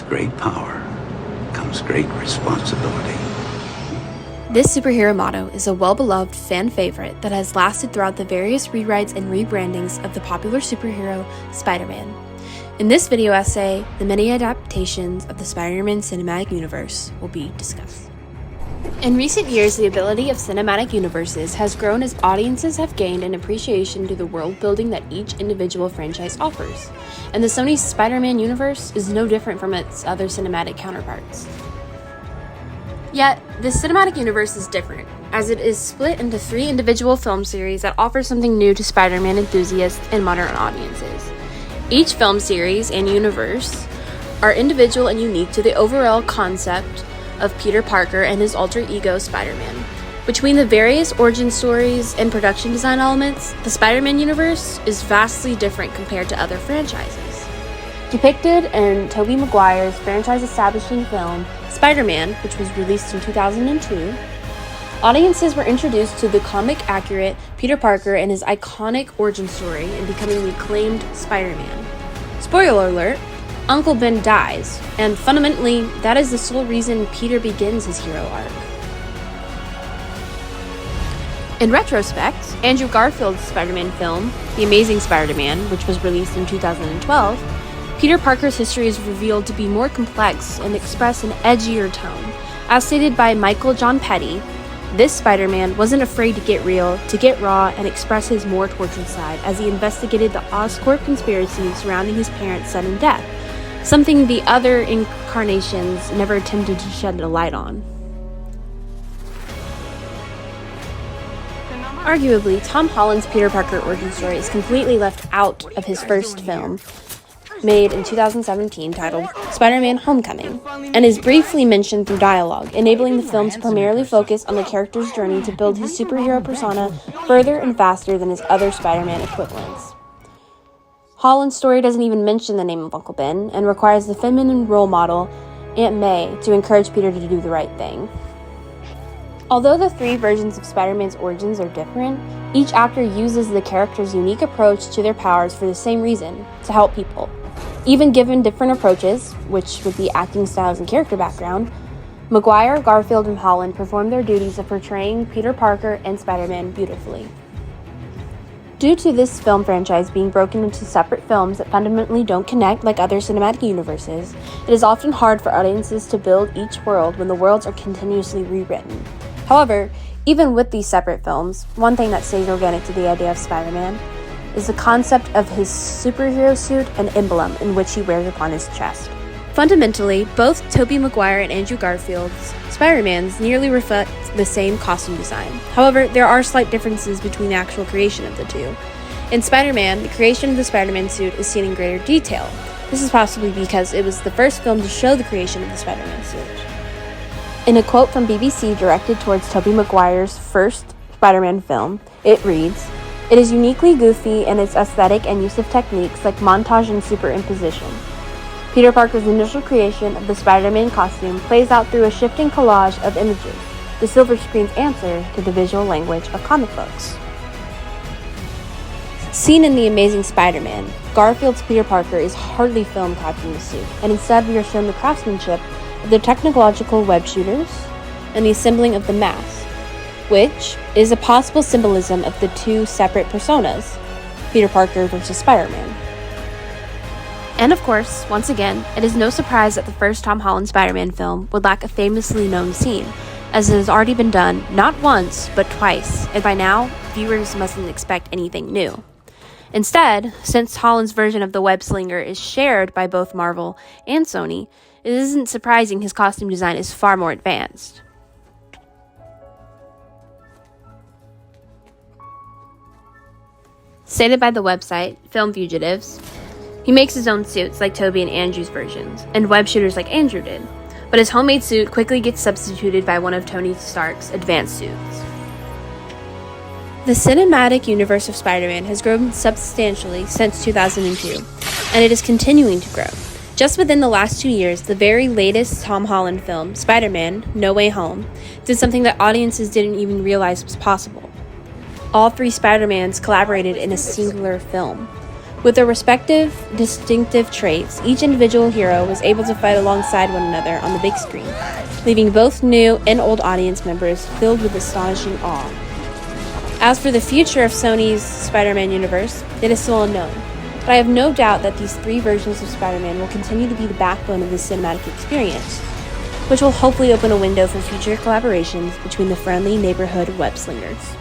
great power comes great responsibility. This superhero motto is a well-beloved fan favorite that has lasted throughout the various rewrites and rebrandings of the popular superhero Spider-Man. In this video essay, the many adaptations of the Spider-Man cinematic universe will be discussed. In recent years, the ability of cinematic universes has grown as audiences have gained an appreciation to the world building that each individual franchise offers, and the Sony Spider-Man universe is no different from its other cinematic counterparts. Yet, this cinematic universe is different, as it is split into 3 individual film series that offer something new to Spider-Man enthusiasts and modern audiences. Each film series and universe are individual and unique to the overall concept of Peter Parker and his alter ego Spider-Man. Between the various origin stories and production design elements, the Spider-Man universe is vastly different compared to other franchises. Depicted in Tobey Maguire's franchise-establishing film Spider-Man, which was released in 2002, audiences were introduced to the comic-accurate Peter Parker and his iconic origin story in becoming the acclaimed Spider-Man. Spoiler alert, Uncle Ben dies, and fundamentally, that is the sole reason Peter begins his hero arc. In retrospect, Andrew Garfield's Spider-Man film, The Amazing Spider-Man, which was released in 2012, Peter Parker's history is revealed to be more complex and express an edgier tone. As stated by Michael John Petty, this Spider-Man wasn't afraid to get real, to get raw, and express his more tortured side as he investigated the Oscorp conspiracy surrounding his parents' sudden death, something the other incarnations never attempted to shed a light on. Arguably, Tom Holland's Peter Parker origin story is completely left out of his first film, made in 2017, titled Spider-Man Homecoming, and is briefly mentioned through dialogue, enabling the film to primarily focus on the character's journey to build his superhero persona further and faster than his other Spider-Man equivalents. Holland's story doesn't even mention the name of Uncle Ben, and requires the feminine role model, Aunt May, to encourage Peter to do the right thing. Although the 3 versions of Spider-Man's origins are different, each actor uses the character's unique approach to their powers for the same reason, to help people. Even given different approaches, which would be acting styles and character background, Maguire, Garfield, and Holland perform their duties of portraying Peter Parker and Spider-Man beautifully. Due to this film franchise being broken into separate films that fundamentally don't connect like other cinematic universes, it is often hard for audiences to build each world when the worlds are continuously rewritten. However, even with these separate films, one thing that stays organic to the idea of Spider-Man is the concept of his superhero suit and emblem in which he wears upon his chest. Fundamentally, both Tobey Maguire and Andrew Garfield's Spider-Mans nearly reflect the same costume design. However, there are slight differences between the actual creation of the two. In Spider-Man, the creation of the Spider-Man suit is seen in greater detail. This is possibly because it was the first film to show the creation of the Spider-Man suit. In a quote from BBC directed towards Tobey Maguire's first Spider-Man film, it reads, "It is uniquely goofy in its aesthetic and use of techniques like montage and superimposition. Peter Parker's initial creation of the Spider-Man costume plays out through a shifting collage of images, the silver screen's answer to the visual language of comic books." Seen in The Amazing Spider-Man, Garfield's Peter Parker is hardly film-clad in the suit, and instead we are shown the craftsmanship of the technological web shooters and the assembling of the mask, which is a possible symbolism of the 2 separate personas, Peter Parker versus Spider-Man. And of course, once again, it is no surprise that the first Tom Holland Spider-Man film would lack a famously known scene, as it has already been done not once, but twice, and by now, viewers mustn't expect anything new. Instead, since Holland's version of the web slinger is shared by both Marvel and Sony, it isn't surprising his costume design is far more advanced. Stated by the website Film Fugitives, he makes his own suits like Tobey and Andrew's versions, and web shooters like Andrew did, but his homemade suit quickly gets substituted by one of Tony Stark's advanced suits. The cinematic universe of Spider-Man has grown substantially since 2002, and it is continuing to grow. Just within the last 2 years, the very latest Tom Holland film, Spider-Man: No Way Home, did something that audiences didn't even realize was possible. All 3 Spider-Mans collaborated in a singular film. With their respective distinctive traits, each individual hero was able to fight alongside one another on the big screen, leaving both new and old audience members filled with astonishing awe. As for the future of Sony's Spider-Man universe, it is still unknown, but I have no doubt that these 3 versions of Spider-Man will continue to be the backbone of the cinematic experience, which will hopefully open a window for future collaborations between the friendly neighborhood web-slingers.